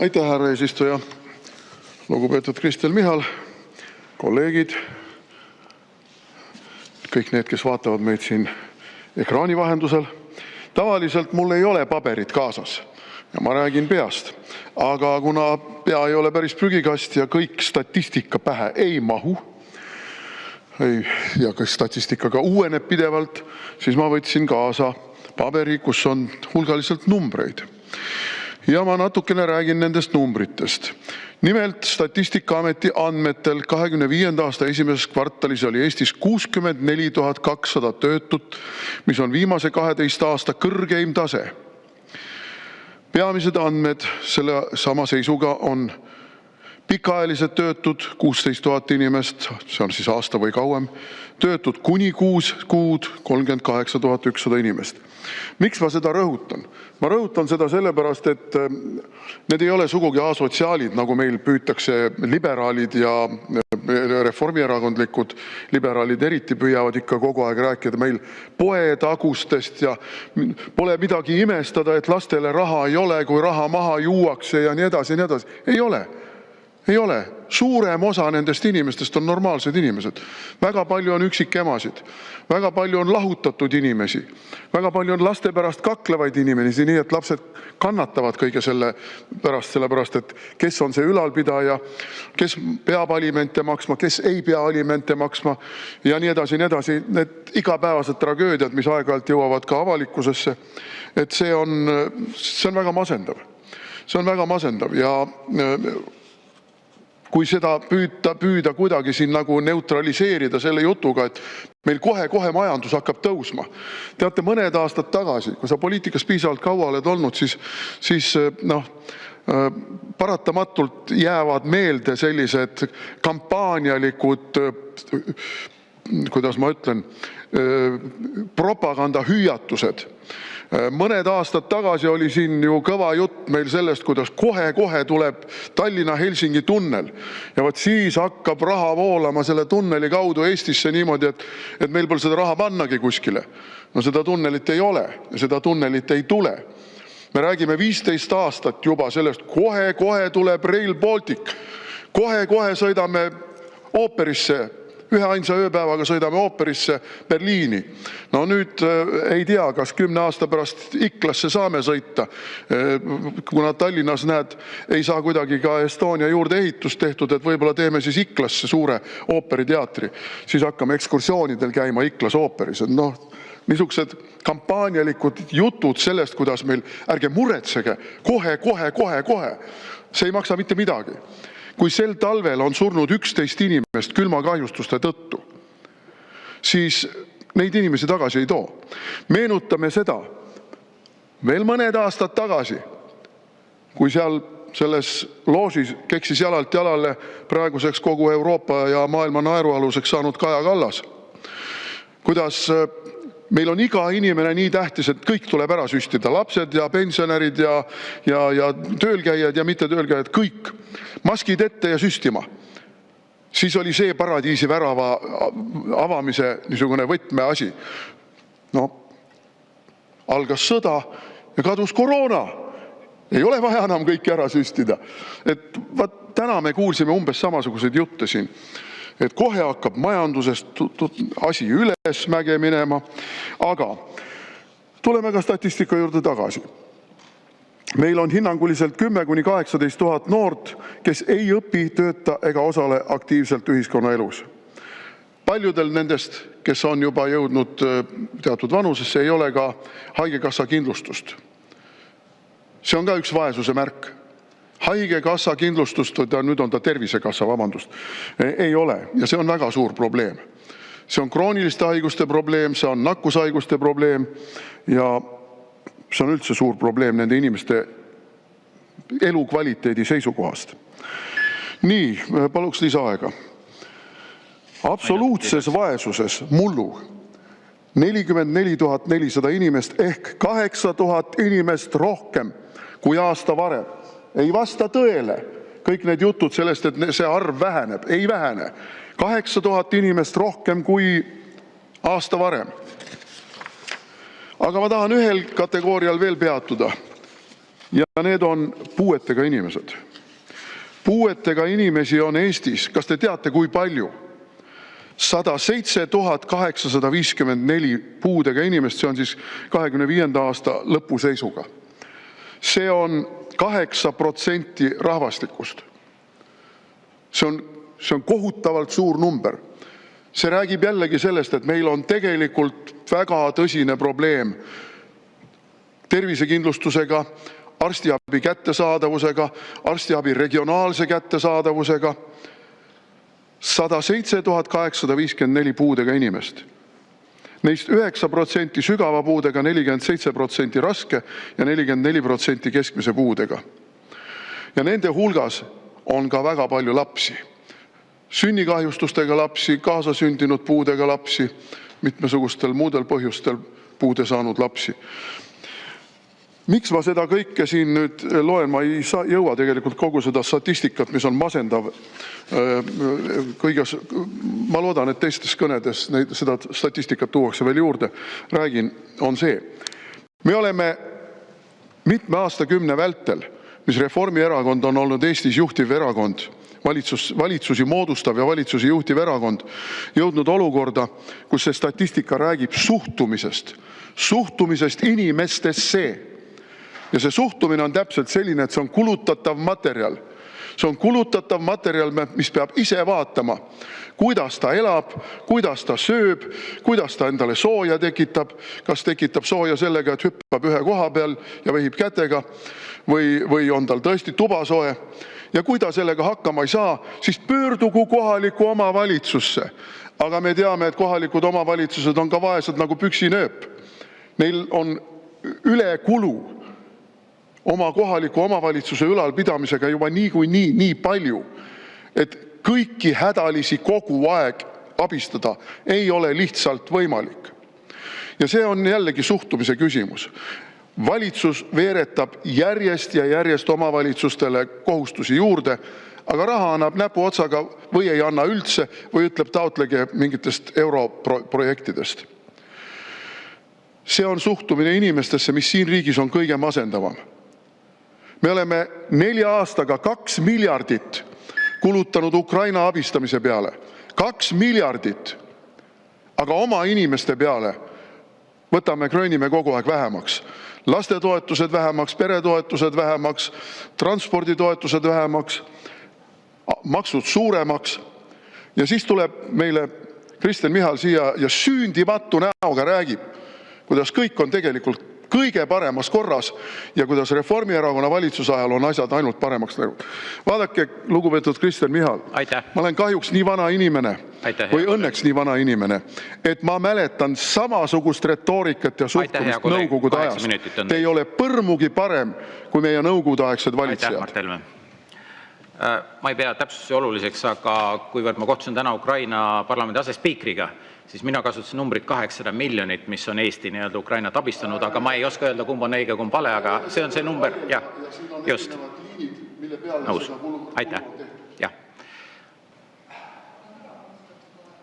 Aitäh, härra eesistuja! Lugupeetud Kristen Michal, kolleegid, kõik need, kes vaatavad meid siin ekraani vahendusel! Tavaliselt mul ei ole paberit kaasas ja ma räägin peast. Aga kuna pea ei ole päris prügikast ja kõik statistika pähe ei mahu ja ka statistika uueneb pidevalt, siis ma võtsin kaasa paberi, kus on hulgaliselt numbreid. Ja ma natukene räägin nendest numbritest. Nimelt Statistikaameti andmetel 2025. aasta esimeses kvartalis oli Eestis 64 200 töötut, mis on viimase 12 aasta kõrgeim tase. Peamised andmed selle sama seisuga on pikaajalised töötud 16 000 inimest, see on siis aasta või kauem, töötud kuni 6 kuud 38 100 inimest. Miks ma seda rõhutan? Ma rõhutan seda sellepärast, et need ei ole sugugi asotsiaalid, nagu meil püütakse liberaalid ja reformierakondlikud liberaalid eriti püüavad ikka kogu aeg rääkida meil poetagustest ja pole midagi imestada, et lastele raha ei ole, kui raha maha juuakse ja nii edasi ja nii edasi. Ei ole. Ei ole. Suurem osa nendest inimestest on normaalsed inimesed. Väga palju on üksikemasid, väga palju on lahutatud inimesi, väga palju on laste pärast kaklevaid inimesi, nii et lapsed kannatavad kõige selle pärast, sellepärast et kes on see ülalpidaja, kes peab alimente maksma, kes ei pea alimente maksma ja nii edasi, nii edasi. Need igapäevased tragöödiad, mis aeg-ajalt jõuavad ka avalikkusesse, et see on väga masendav. See on väga masendav ja kui seda püüda kuidagi siin nagu neutraliseerida selle jutuga, et meil kohe majandus hakkab tõusma. Teate, mõned aastad tagasi, kui sa poliitikas piisavalt kaua oled olnud, siis paratamatult jäävad meelde sellised kampaanialikud, kuidas ma ütlen, propagandahüüatused. Mõned aastad tagasi oli siin ju kõva jutt meil sellest, kuidas kohe tuleb Tallinna-Helsingi tunnel ja vaat siis hakkab raha voolama selle tunneli kaudu Eestisse niimoodi, et meil pole seda raha pannagi kuskile. No seda tunnelit ei ole ja seda tunnelit ei tule. Me räägime 15 aastat juba sellest, kohe tuleb Rail Baltic, kohe sõidame ooperisse, üheainsa ööpäevaga sõidame ooperisse Berliini. No nüüd ei tea, kas 10 aasta pärast Iklasse saame sõita, kuna Tallinnas ei saa kuidagi ka Estonia juurde ehitust tehtud, et võib-olla teeme siis Iklasse suure ooperiteatri, siis hakkame ekskursioonidel käima Iklas ooperis. Niisugused kampaanialikud jutud sellest, kuidas meil, ärge muretsege, kohe, see ei maksa mitte midagi. Kui sel talvel on surnud 11 inimest külmakahjustuste tõttu, siis neid inimesi tagasi ei too. Meenutame seda veel mõned aastad tagasi, kui selles loožis keksis jalalt jalale praeguseks kogu Euroopa ja maailma naerualuseks saanud Kaja Kallas. Kuidas meil on iga inimene nii tähtis, et kõik tuleb ära süstida, lapsed ja pensionärid ja töölkäijad ja mitte töölkäijad, kõik. Maskid ette ja süstima. Siis oli see paradiisi värava avamise niisugune võtmeasi. Algas sõda ja kadus koroona. Ei ole vaja enam kõiki ära süstida. Täna me kuulsime umbes samasuguseid jutte siin, et kohe hakkab majandusest asi ülesmäge minema. Aga tuleme ka statistika juurde tagasi. Meil on hinnanguliselt 10 000 – 18 000 noort, kes ei õpi, tööta ega osale aktiivselt ühiskonnaelus. Paljudel nendest, kes on juba jõudnud teatud vanusesse, ei ole ka haigekassa kindlustust. See on ka üks vaesuse märk. Haigekassa kindlustust, nüüd on ta tervisekassa, vabandust, ei ole ja see on väga suur probleem. See on krooniliste haiguste probleem, see on nakkushaiguste probleem ja see on üldse suur probleem nende inimeste elukvaliteedi seisukohast. Nii, paluks lisaaega. Absoluutses vaesuses mullu 44 400 inimest ehk 8000 inimest rohkem kui aasta varem. Ei vasta tõele kõik need jutud sellest, et see arv väheneb. Ei vähene. 8000 inimest rohkem kui aasta varem. Aga ma tahan ühel kategoorial veel peatuda. ja need on puuetega inimesed. Puuetega inimesi on Eestis, kas te teate, kui palju? 107 854 puudega inimest, see on siis 25. aasta lõpu seisuga. See on 8% rahvastikust. See on kohutavalt suur number. See räägib jällegi sellest, et meil on tegelikult väga tõsine probleem tervisekindlustusega, arstiabi kättesaadavusega, arstiabi regionaalse kättesaadavusega. 107 854 puudega inimest. Neist 9% sügava puudega, 47% raske ja 44% keskmise puudega. Ja nende hulgas on ka väga palju lapsi. Sünnikahjustustega lapsi, kaasasündinud puudega lapsi, mitmesugustel muudel põhjustel puude saanud lapsi. Miks ma seda kõike siin nüüd loen? Ma ei jõua tegelikult kogu seda statistikat, mis on masendav. Ma loodan, et teistes kõnedes seda statistikat tuuakse veel juurde. Räägin, on see. Me oleme mitme aastakümne vältel, mis Reformierakond on olnud Eestis juhtiv erakond, valitsusi moodustav ja valitsusi juhtiv erakond, jõudnud olukorda, kus see statistika räägib suhtumisest inimestesse. Ja see suhtumine on täpselt selline, et see on kulutatav materjal. See on kulutatav materjal, mis peab ise vaatama, kuidas ta elab, kuidas ta sööb, kuidas ta endale sooja tekitab, kas tekitab sooja sellega, et hüppab ühe koha peal ja vehib kätega või on tal tõesti tuba soe. Ja kui ta sellega hakkama ei saa, siis pöördugu kohaliku omavalitsusse. Aga me teame, et kohalikud omavalitsused on ka vaesed nagu püksinööp. Neil on ülekulu oma kohaliku omavalitsuse ülalpidamisega juba nii palju, et kõiki hädalisi kogu aeg abistada ei ole lihtsalt võimalik. Ja see on jällegi suhtumise küsimus. Valitsus veeretab järjest ja järjest omavalitsustele kohustusi juurde, aga raha annab näpuotsaga või ei anna üldse või ütleb taotlege mingitest europrojektidest. See on suhtumine inimestesse, mis siin riigis on kõige masendavam. Me oleme 4 aastaga 2 miljardit kulutanud Ukraina abistamise peale. 2 miljardit. Aga oma inimeste peale võtame, kröönime kogu aeg vähemaks. Lastetoetused vähemaks, peretoetused vähemaks, transporditoetused vähemaks, maksud suuremaks. Ja siis tuleb meile Kristen Michal siia ja süündimatu näoga räägib, kuidas kõik on tegelikult kõige paremas korras ja kuidas Reformierakonna valitsuse ajal on asjad ainult paremaks läinud. Vaadake, lugupeetud Kristen Michal, ma olen kahjuks nii vana inimene või õnneks nii vana inimene, et ma mäletan samasugust retoorikat ja suhtumist nõukogude ajast. Te ei ole põrmugi parem kui meie nõukogudeaegsed valitsejad. Ma ei pea täpsustusi oluliseks, aga kuivõrd ma kohtusin täna Ukraina parlamendi asespiikriga, siis mina kasutasin numbrit 800 miljonit, mis on Eesti nii-öelda Ukrainat abistanud, aga ma ei oska öelda, kumb on õige, kumb vale, aga see on see number. Jah, just. Nõus. Aitäh.